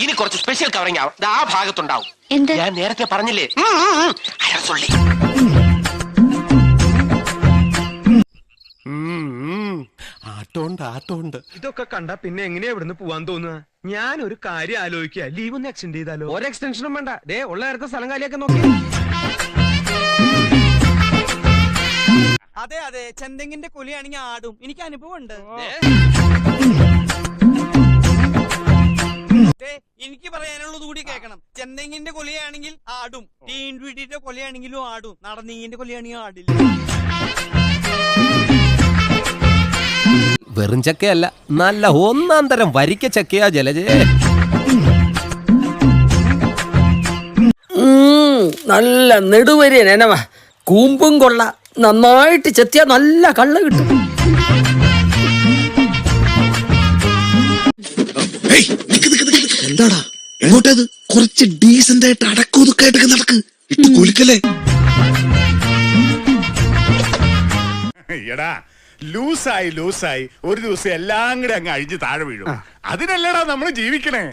ഇനി കുറച്ച് special covering ആവും. ആ ഭാഗത്തുണ്ടാവും. ഞാൻ നേരത്തെ പറഞ്ഞില്ലേ, ആട്ടോണ്ട്. ഇതൊക്കെ കണ്ടാ പിന്നെ എങ്ങനെയാ ഇവിടുന്ന് പോവാൻ തോന്നുക? ഞാൻ ഒരു കാര്യം ആലോചിക്കുക, ലീവ് ഒന്ന് എക്സ്റ്റെൻഡ് ചെയ്താലോ? ഒരു എക്സ്റ്റൻഷനും വേണ്ട. ദേ ഉള്ള നേരത്തെ സ്ഥലം കാലിയൊക്കെ നോക്കി. അതെ അതെ, ചെന്തെങ്ങിന്റെ കൊലിയാണെങ്കിൽ ആടും. എനിക്ക് അനുഭവം ഉണ്ട്. എനിക്ക് പറയാനുള്ളത് കൂടി കേൾക്കണം. ചെന്തെങ്ങിന്റെ കൊലയാണെങ്കിൽ ആടും, ടീൻ വീട്ടിന്റെ കൊലയാണെങ്കിലും ആടും, നടന്നീങ്ങിന്റെ കൊലയാണെങ്കിൽ ആടില്ല. വെറും ചക്കയല്ല, നല്ല ഒന്നാം തരം വരിക്ക ചക്കയാ ജലജേ. നല്ല നെടുവരിയൻ എനവാ, കൂമ്പും കൊള്ള, നന്നായിട്ട് ചെത്തിയാ നല്ല കള്ള കിട്ടും. എന്താടാ എങ്ങോട്ടത്? കുറച്ച് ഡീസന്റ് ആയിട്ട് അടക്കൊതുക്കായിട്ടൊക്കെ നടക്ക്, ഇട്ട് കുലിക്കല്ലേ. എടാ ലൂസായി ഒരു ദിവസം എല്ലാം കൂടെ അങ്ങ് അഴിഞ്ഞ് താഴെ വീഴും. അതിനല്ലടാ നമ്മൾ ജീവിക്കണേ.